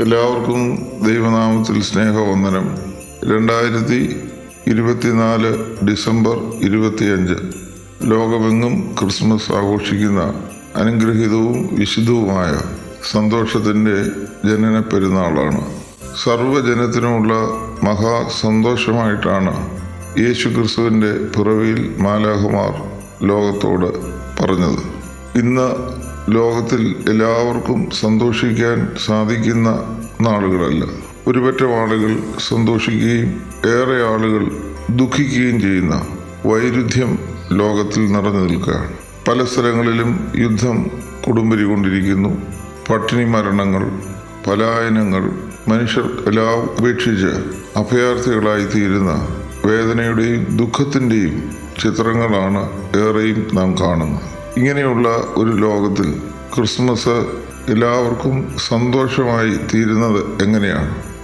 എല്ലാവർക്കും ദൈവനാമത്തിൽ സ്നേഹവന്ദനം. 2024 ഡിസംബർ 25 ലോകമെങ്ങും ക്രിസ്മസ് ആഘോഷിക്കുന്ന അനുഗ്രഹീതവും വിശുദ്ധവുമായ സന്തോഷത്തിൻ്റെ ജനന പെരുന്നാളാണ്. സർവ്വജനത്തിനുമുള്ള മഹാസന്തോഷമായിട്ടാണ് യേശു ക്രിസ്തുവിൻ്റെ പിറവിയിൽ മാലാഖമാർ ലോകത്തോട് പറഞ്ഞത്. ഇന്ന് ലോകത്തിൽ എല്ലാവർക്കും സന്തോഷിക്കാൻ സാധിക്കുന്ന നാളുകളല്ല. ഒരുപറ്റം ആളുകൾ സന്തോഷിക്കുകയും ഏറെ ആളുകൾ ദുഃഖിക്കുകയും ചെയ്യുന്ന വൈരുദ്ധ്യം ലോകത്തിൽ നിറഞ്ഞു നിൽക്കുകയാണ്. പല സ്ഥലങ്ങളിലും യുദ്ധം കൊടുമ്പിരി കൊണ്ടിരിക്കുന്നു. പട്ടിണി മരണങ്ങൾ, പലായനങ്ങൾ, മനുഷ്യർ എല്ലാം ഉപേക്ഷിച്ച് അഭയാർത്ഥികളായി തീരുന്ന വേദനയുടെയും ദുഃഖത്തിൻ്റെയും ചിത്രങ്ങളാണ് ഏറെയും നാം കാണുന്നത്. ഇങ്ങനെയുള്ള ഒരു ലോകത്തിൽ ക്രിസ്മസ് എല്ലാവർക്കും സന്തോഷമായി തീരുന്നത്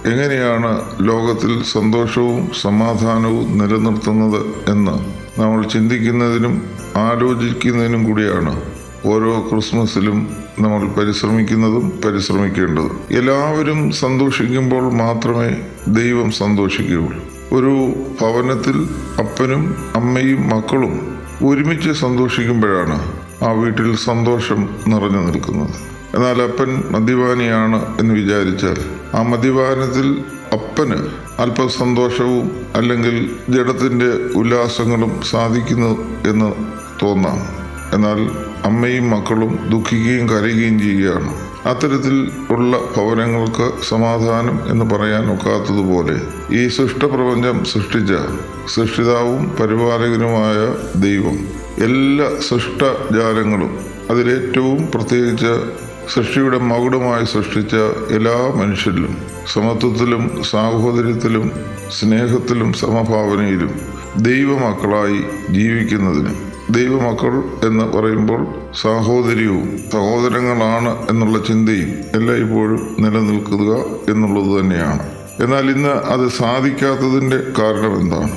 എങ്ങനെയാണ് ലോകത്തിൽ സന്തോഷവും സമാധാനവും നിലനിർത്തുന്നത് എന്ന് നമ്മൾ ചിന്തിക്കുന്നതിനും ആലോചിക്കുന്നതിനും കൂടിയാണ് ഓരോ ക്രിസ്മസിലും നമ്മൾ പരിശ്രമിക്കേണ്ടത്. എല്ലാവരും സന്തോഷിക്കുമ്പോൾ മാത്രമേ ദൈവം സന്തോഷിക്കുകയുള്ളൂ. ഒരു ഭവനത്തിൽ അപ്പനും അമ്മയും മക്കളും ഒരുമിച്ച് സന്തോഷിക്കുമ്പോഴാണ് ആ വീട്ടിൽ സന്തോഷം നിറഞ്ഞു നിൽക്കുന്നത്. എന്നാൽ അപ്പൻ മദ്യപാനിയാണ് എന്ന് വിചാരിച്ചാൽ ആ മദ്യപാനത്തിൽ അപ്പന് അല്പ സന്തോഷവും അല്ലെങ്കിൽ ജഡത്തിൻ്റെ ഉല്ലാസങ്ങളും സാധിക്കുന്നു എന്ന് തോന്നാം. എന്നാൽ അമ്മയും മക്കളും ദുഃഖിക്കുകയും കരയുകയും ചെയ്യുകയാണ്. അത്തരത്തിൽ ഉള്ള ഭവനങ്ങൾക്ക് സമാധാനം എന്ന് പറയാൻ ഒക്കാത്തതുപോലെ ഈ സൃഷ്ടപ്രപഞ്ചം സൃഷ്ടിച്ച സൃഷ്ടിതാവും പരിപാലകനുമായ ദൈവം എല്ലാ സൃഷ്ടജാലങ്ങളും, അതിലേറ്റവും പ്രത്യേകിച്ച് സൃഷ്ടിയുടെ മകുടമായി സൃഷ്ടിച്ച എല്ലാ മനുഷ്യരിലും സമത്വത്തിലും സാഹോദര്യത്തിലും സ്നേഹത്തിലും സമഭാവനയിലും ദൈവമക്കളായി ജീവിക്കുന്നതിന്, ദൈവമക്കൾ എന്ന് പറയുമ്പോൾ സാഹോദര്യവും സഹോദരങ്ങളാണ് എന്നുള്ള ചിന്തയും എല്ലായ്പ്പോഴും നിലനിൽക്കുക എന്നുള്ളത് തന്നെയാണ്. എന്നാൽ ഇന്ന് അത് സാധിക്കാത്തതിൻ്റെ കാരണം എന്താണ്?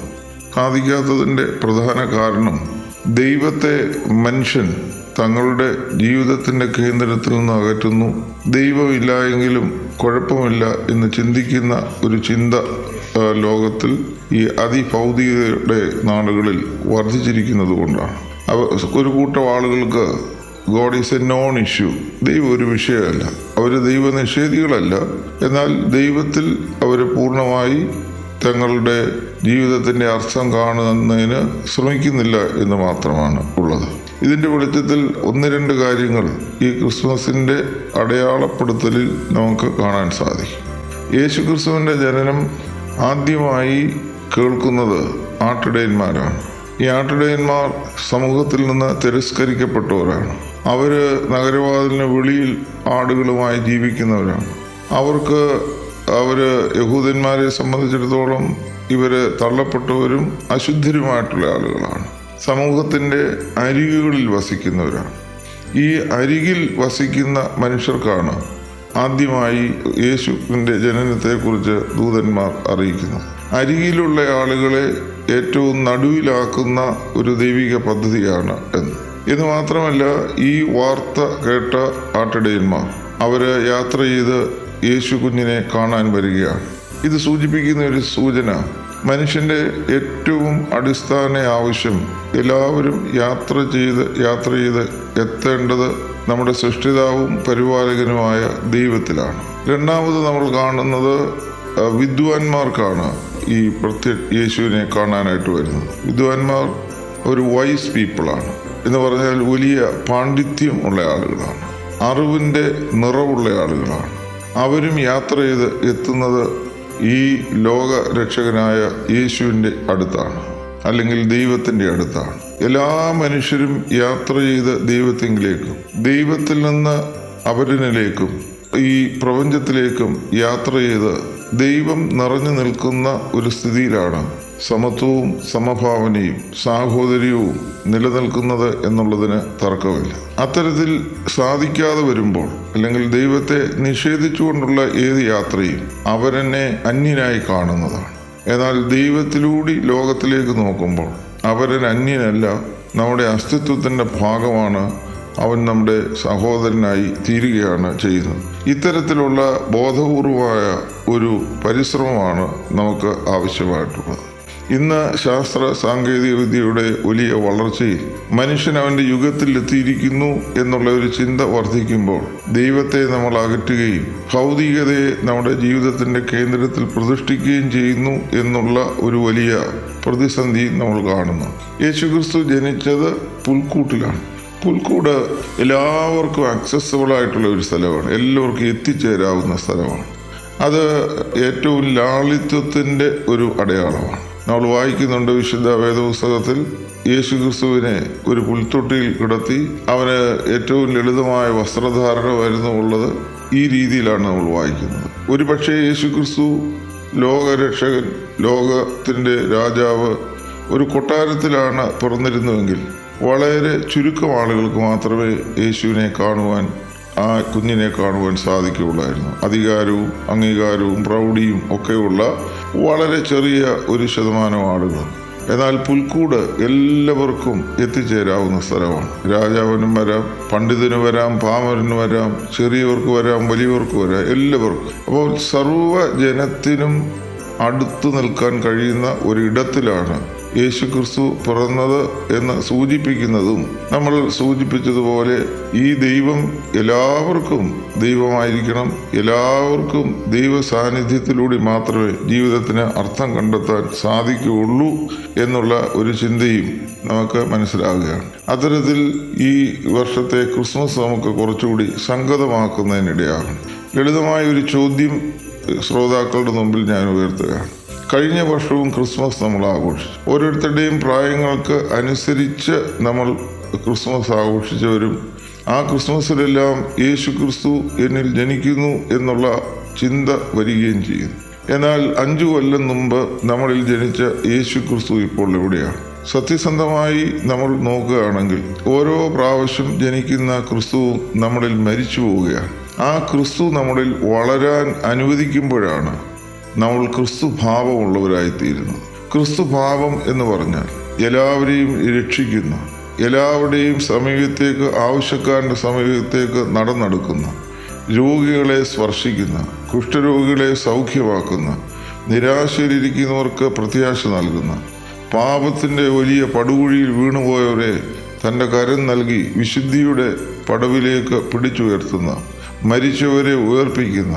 സാധിക്കാത്തതിൻ്റെ പ്രധാന കാരണം ദൈവത്തെ മനുഷ്യൻ തങ്ങളുടെ ജീവിതത്തിൻ്റെ കേന്ദ്രത്തിൽ നിന്ന് അകറ്റുന്നു. ദൈവമില്ല എങ്കിലും കുഴപ്പമില്ല എന്ന് ചിന്തിക്കുന്ന ഒരു ചിന്ത ലോകത്തിൽ ഈ അതിഭൗതികയുടെ നാളുകളിൽ വർദ്ധിച്ചിരിക്കുന്നത് കൊണ്ടാണ്. ഒരു കൂട്ടം ആളുകൾക്ക് God is A non issue, ദൈവം ഒരു വിഷയമല്ല. അവർ ദൈവനിഷേധികളല്ല, എന്നാൽ ദൈവത്തിൽ അവർ പൂർണ്ണമായി തങ്ങളുടെ ജീവിതത്തിൻ്റെ അർത്ഥം കാണുന്നതിന് ശ്രമിക്കുന്നില്ല എന്ന് മാത്രമാണ് ഉള്ളത്. ഇതിൻ്റെ വെളിച്ചത്തിൽ ഒന്ന് രണ്ട് കാര്യങ്ങൾ ഈ ക്രിസ്മസിൻ്റെ അടയാളപ്പെടുത്തലിൽ നമുക്ക് കാണാൻ സാധിക്കും. യേശു ക്രിസ്തുവിൻ്റെ ജനനം ആദ്യമായി കേൾക്കുന്നത് ആട്ടിടയന്മാരാണ്. ഈ ആട്ടിടയന്മാർ സമൂഹത്തിൽ നിന്ന് തിരസ്കരിക്കപ്പെട്ടവരാണ്. അവർ നഗരവാതിലിന് വെളിയിൽ ആടുകളുമായി ജീവിക്കുന്നവരാണ്. അവർ യഹൂദന്മാരെ സംബന്ധിച്ചിടത്തോളം ഇവർ തള്ളപ്പെട്ടവരും അശുദ്ധരുമായിട്ടുള്ള ആളുകളാണ്. സമൂഹത്തിൻ്റെ അരികുകളിൽ വസിക്കുന്നവരാണ്. ഈ അരികിൽ വസിക്കുന്ന മനുഷ്യർക്കാണ് ആദ്യമായി യേശുവിൻ്റെ ജനനത്തെക്കുറിച്ച് ദൂതന്മാർ അറിയിക്കുന്നത്. അരികിലുള്ള ആളുകളെ ഏറ്റവും നടുവിലാക്കുന്ന ഒരു ദൈവിക പദ്ധതിയാണ് എന്ന് മാത്രമല്ല, ഈ വാർത്ത കേട്ട ആട്ടിടയന്മാർ അവർ യാത്ര ചെയ്ത് യേശു കുഞ്ഞിനെ കാണാൻ വരികയാണ്. ഇത് സൂചിപ്പിക്കുന്ന ഒരു സൂചന, മനുഷ്യൻ്റെ ഏറ്റവും അടിസ്ഥാന ആവശ്യം എല്ലാവരും യാത്ര ചെയ്ത് എത്തേണ്ടത് നമ്മുടെ സൃഷ്ടിതാവും പരിപാലകനുമായ ദൈവത്തിലാണ്. രണ്ടാമത് നമ്മൾ കാണുന്നത് വിദ്വാൻമാർക്കാണ് ഈ യേശുവിനെ കാണാനായിട്ട് വരുന്നത്. വിദ്വാൻമാർ ഒരു വൈസ് പീപ്പിളാണ് എന്ന് പറഞ്ഞാൽ വലിയ പാണ്ഡിത്യം ഉള്ള ആളുകളാണ്, അറിവിൻ്റെ നിറവുള്ള ആളുകളാണ്. അവരും യാത്ര ചെയ്ത് എത്തുന്നത് ഈ ലോക രക്ഷകനായ യേശുവിൻ്റെ അടുത്താണ്, അല്ലെങ്കിൽ ദൈവത്തിൻ്റെ അടുത്താണ്. എല്ലാ മനുഷ്യരും യാത്ര ചെയ്ത് ദൈവത്തിലേക്കും ദൈവത്തിൽ നിന്ന് അവരിലേക്കും ഈ പ്രപഞ്ചത്തിലേക്കും യാത്ര ചെയ്ത് ദൈവം നിറഞ്ഞു നിൽക്കുന്ന ഒരു സ്ഥിതിയിലാണ് സമത്വവും സമഭാവനയും സാഹോദര്യവും നിലനിൽക്കുന്നത് എന്നുള്ളതിന് തർക്കമില്ല. അത്തരത്തിൽ സാധിക്കാതെ വരുമ്പോൾ, അല്ലെങ്കിൽ ദൈവത്തെ നിഷേധിച്ചുകൊണ്ടുള്ള ഏത് യാത്രയും അവരെന്നെ അന്യനായി കാണുന്നതാണ്. എന്നാൽ ദൈവത്തിലൂടെ ലോകത്തിലേക്ക് നോക്കുമ്പോൾ അവരൻ അന്യനല്ല, നമ്മുടെ അസ്തിത്വത്തിൻ്റെ ഭാഗമാണ്, അവൻ നമ്മുടെ സഹോദരനായി തീരുകയാണ് ചെയ്യുന്നത്. ഇത്തരത്തിലുള്ള ബോധപൂർവമായ ഒരു പരിശ്രമമാണ് നമുക്ക് ആവശ്യമായിട്ടുള്ളത്. ഇന്ന് ശാസ്ത്ര സാങ്കേതിക വിദ്യയുടെ വലിയ വളർച്ചയിൽ മനുഷ്യൻ അവൻ്റെ യുഗത്തിൽ എത്തിയിരിക്കുന്നു എന്നുള്ള ഒരു ചിന്ത വർദ്ധിക്കുമ്പോൾ ദൈവത്തെ നമ്മൾ അകറ്റുകയും ഭൗതികതയെ നമ്മുടെ ജീവിതത്തിൻ്റെ കേന്ദ്രത്തിൽ പ്രതിഷ്ഠിക്കുകയും ചെയ്യുന്നു എന്നുള്ള ഒരു വലിയ പ്രതിസന്ധി നമ്മൾ കാണുന്നു. യേശുക്രിസ്തു ജനിച്ചത് പുൽക്കൂട്ടിലാണ്. പുൽക്കൂട് എല്ലാവർക്കും ആക്സസിബിൾ ആയിട്ടുള്ള ഒരു സ്ഥലമാണ്, എല്ലാവർക്കും എത്തിച്ചേരാവുന്ന സ്ഥലമാണ്. അത് ഏറ്റവും ലാളിത്യത്തിൻ്റെ ഒരു അടയാളമാണ്. നമ്മൾ വായിക്കുന്നുണ്ട് വിശുദ്ധ വേദപുസ്തകത്തിൽ യേശുക്രിസ്തുവിനെ ഒരു പുൽത്തൊട്ടിയിൽ കിടത്തി അവന് ഏറ്റവും ലളിതമായ വസ്ത്രധാരണമായിരുന്നു ഉള്ളത്. ഈ രീതിയിലാണ് നമ്മൾ വായിക്കുന്നത്. ഒരു പക്ഷേ യേശുക്രിസ്തു ലോകരക്ഷകൻ, ലോകത്തിൻ്റെ രാജാവ് ഒരു കൊട്ടാരത്തിലാണ് പിറന്നിരുന്നുവെങ്കിൽ വളരെ ചുരുക്കം ആളുകൾക്ക് മാത്രമേ യേശുവിനെ കാണുവാൻ, ആ കുഞ്ഞിനെ കാണുവാൻ സാധിക്കുകയുള്ളായിരുന്നു. അധികാരവും അംഗീകാരവും പ്രൗഢിയും ഒക്കെയുള്ള വളരെ ചെറിയ ഒരു ശതമാനം ആളുകൾ. എന്നാൽ പുൽക്കൂട് എല്ലാവർക്കും എത്തിച്ചേരാവുന്ന സ്ഥലമാണ്. രാജാവിനും വരാം, പണ്ഡിതന് വരാം, പാമരന് വരാം, ചെറിയവർക്ക് വരാം, വലിയവർക്ക് വരാം, എല്ലാവർക്കും. അപ്പോൾ സർവ്വജനത്തിനും അടുത്തു നിൽക്കാൻ കഴിയുന്ന ഒരിടത്തിലാണ് യേശുക്രിസ്തു പിറന്നത് എന്ന് സൂചിപ്പിക്കുന്നതും നമ്മൾ സൂചിപ്പിച്ചതുപോലെ ഈ ദൈവം എല്ലാവർക്കും ദൈവമായിരിക്കണം, എല്ലാവർക്കും ദൈവ സാന്നിധ്യത്തിലൂടെ മാത്രമേ ജീവിതത്തിന് അർത്ഥം കണ്ടെത്താൻ സാധിക്കുകയുള്ളൂ എന്നുള്ള ഒരു ചിന്തയും നമുക്ക് മനസ്സിലാകുകയാണ്. അത്തരത്തിൽ ഈ വർഷത്തെ ക്രിസ്മസ് നമുക്ക് കുറച്ചുകൂടി സംഗതമാക്കുന്നതിനിടയാകണം. ലളിതമായ ഒരു ചോദ്യം ശ്രോതാക്കളുടെ മുമ്പിൽ ഞാൻ ഉയർത്തുകയാണ്. കഴിഞ്ഞ വർഷവും ക്രിസ്മസ് നമ്മൾ ആഘോഷിച്ചു. ഓരോരുത്തരുടെയും പ്രായങ്ങൾക്ക് അനുസരിച്ച് നമ്മൾ ക്രിസ്മസ് ആഘോഷിച്ചവരും ആ ക്രിസ്മസിലെല്ലാം യേശു ക്രിസ്തു എന്നിൽ ജനിക്കുന്നു എന്നുള്ള ചിന്ത വരികയും ചെയ്യുന്നു. എന്നാൽ 5 കൊല്ലം മുമ്പ് നമ്മളിൽ ജനിച്ച യേശു ക്രിസ്തു ഇപ്പോൾ എവിടെയാണ്? സത്യസന്ധമായി നമ്മൾ നോക്കുകയാണെങ്കിൽ ഓരോ പ്രാവശ്യം ജനിക്കുന്ന ക്രിസ്തു നമ്മളിൽ മരിച്ചു പോവുകയാണ്. ആ ക്രിസ്തു നമ്മളിൽ വളരാൻ അനുവദിക്കുമ്പോഴാണ് നമ്മൾ ക്രിസ്തു ഭാവമുള്ളവരായിത്തീരുന്നത്. ക്രിസ്തു ഭാവം എന്ന് പറഞ്ഞാൽ എല്ലാവരെയും രക്ഷിക്കുന്ന, എല്ലാവരുടെയും സമീപത്തേക്ക്, ആവശ്യക്കാരൻ്റെ സമീപത്തേക്ക് നടന്നെടുക്കുന്ന, രോഗികളെ സ്പർശിക്കുന്ന, കുഷ്ഠരോഗികളെ സൗഖ്യമാക്കുന്ന, നിരാശയിലിരിക്കുന്നവർക്ക് പ്രത്യാശ നൽകുന്ന, പാപത്തിൻ്റെ വലിയ പടുകുഴിയിൽ വീണുപോയവരെ തൻ്റെ കരം നൽകി വിശുദ്ധിയുടെ പടവിലേക്ക് പിടിച്ചുയർത്തുന്ന, മരിച്ചവരെ ഉയർപ്പിക്കുന്ന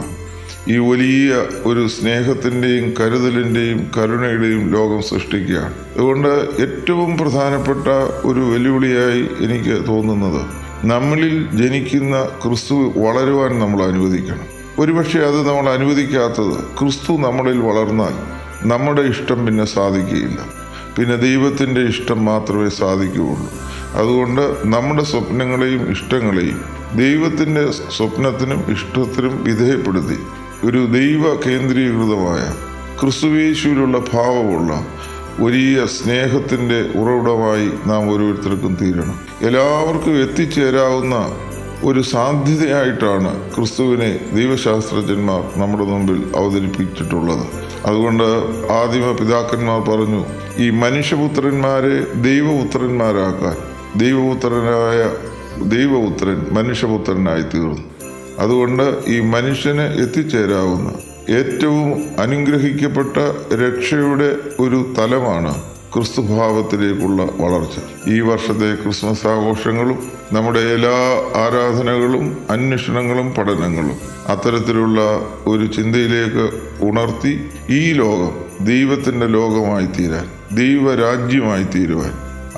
ഈ വലിയ ഒരു സ്നേഹത്തിൻ്റെയും കരുതലിൻ്റെയും കരുണയുടെയും ലോകം സൃഷ്ടിക്കുകയാണ്. അതുകൊണ്ട് ഏറ്റവും പ്രധാനപ്പെട്ട ഒരു വെല്ലുവിളിയായി എനിക്ക് തോന്നുന്നത് നമ്മളിൽ ജനിക്കുന്ന ക്രിസ്തു വളരുവാൻ നമ്മൾ അനുവദിക്കണം. ഒരുപക്ഷെ അത് നമ്മൾ അനുവദിക്കാത്തത് ക്രിസ്തു നമ്മളിൽ വളർന്നാൽ നമ്മുടെ ഇഷ്ടം പിന്നെ സാധിക്കുകയില്ല, പിന്നെ ദൈവത്തിൻ്റെ ഇഷ്ടം മാത്രമേ സാധിക്കുകയുള്ളൂ. അതുകൊണ്ട് നമ്മുടെ സ്വപ്നങ്ങളെയും ഇഷ്ടങ്ങളെയും ദൈവത്തിൻ്റെ സ്വപ്നത്തിനും ഇഷ്ടത്തിനും വിധേയപ്പെടുത്തി ഒരു ദൈവ കേന്ദ്രീകൃതമായ ക്രിസ്തുയേശുവിലുള്ള ഭാവമുള്ള വലിയ സ്നേഹത്തിൻ്റെ ഉറവിടമായി നാം ഓരോരുത്തർക്കും തീരണം. എല്ലാവർക്കും എത്തിച്ചേരാവുന്ന ഒരു സാധ്യതയായിട്ടാണ് ക്രിസ്തുവിനെ ദൈവശാസ്ത്രജ്ഞന്മാർ നമ്മുടെ മുമ്പിൽ അവതരിപ്പിച്ചിട്ടുള്ളത്. അതുകൊണ്ട് ആദിമ പിതാക്കന്മാർ പറഞ്ഞു, ഈ മനുഷ്യപുത്രന്മാരെ ദൈവപുത്രന്മാരാക്കാൻ ദൈവപുത്രൻ മനുഷ്യപുത്രനായി തീർന്നു. അതുകൊണ്ട് ഈ മനുഷ്യന് എത്തിച്ചേരാവുന്ന ഏറ്റവും അനുഗ്രഹിക്കപ്പെട്ട രക്ഷയുടെ ഒരു തലമാണ് ക്രിസ്തുഭാവത്തിലേക്കുള്ള വളർച്ച. ഈ വർഷത്തെ ക്രിസ്മസ് ആഘോഷങ്ങളും നമ്മുടെ എല്ലാ ആരാധനകളും അന്വേഷണങ്ങളും പഠനങ്ങളും അത്തരത്തിലുള്ള ഒരു ചിന്തയിലേക്ക് ഉണർത്തി ഈ ലോകം ദൈവത്തിൻ്റെ ലോകമായി തീരാൻ, ദൈവരാജ്യമായി തീരുവാൻ,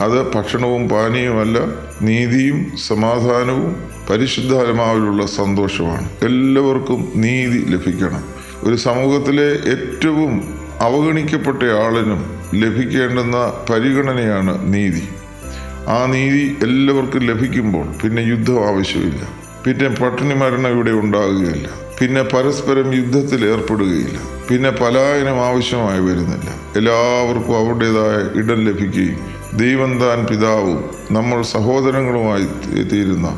അത് ഭക്ഷണവും പാനീയവുമല്ല, നീതിയും സമാധാനവും പരിശുദ്ധാത്മാവിലുള്ള സന്തോഷമാണ്. എല്ലാവർക്കും നീതി ലഭിക്കണം. ഒരു സമൂഹത്തിലെ ഏറ്റവും അവഗണിക്കപ്പെട്ട ആളിനും ലഭിക്കേണ്ടുന്ന പരിഗണനയാണ് നീതി. ആ നീതി എല്ലാവർക്കും ലഭിക്കുമ്പോൾ പിന്നെ യുദ്ധം ആവശ്യമില്ല, പിന്നെ പട്ടിണി മരണം ഇവിടെ ഉണ്ടാകുകയില്ല, പിന്നെ പരസ്പരം യുദ്ധത്തിൽ ഏർപ്പെടുകയില്ല, പിന്നെ പലായനം ആവശ്യമായി വരുന്നില്ല. എല്ലാവർക്കും അവരുടേതായ ഇടം ലഭിക്കുകയും ദൈവം താൻ പിതാവും നമ്മൾ സഹോദരങ്ങളുമായി തീരുന്ന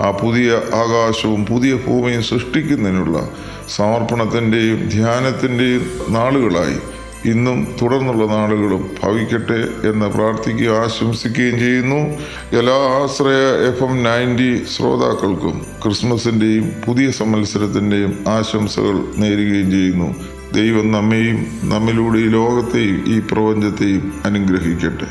ആ പുതിയ ആകാശവും പുതിയ ഭൂമിയും സൃഷ്ടിക്കുന്നതിനുള്ള സമർപ്പണത്തിൻ്റെയും ധ്യാനത്തിൻ്റെയും നാളുകളായി ഇന്നും തുടർന്നുള്ള നാളുകളും ഭവിക്കട്ടെ എന്ന് പ്രാർത്ഥിക്കുകയും ആശംസിക്കുകയും ചെയ്യുന്നു. എല്ലാ ആശ്രയ FM 90 ശ്രോതാക്കൾക്കും ക്രിസ്മസിൻ്റെയും പുതിയ സംവത്സരത്തിൻ്റെയും ആശംസകൾ നേരുകയും ചെയ്യുന്നു. ദൈവം നമ്മെയും നമ്മിലൂടെ ഈ ലോകത്തെയും ഈ പ്രപഞ്ചത്തെയും അനുഗ്രഹിക്കട്ടെ.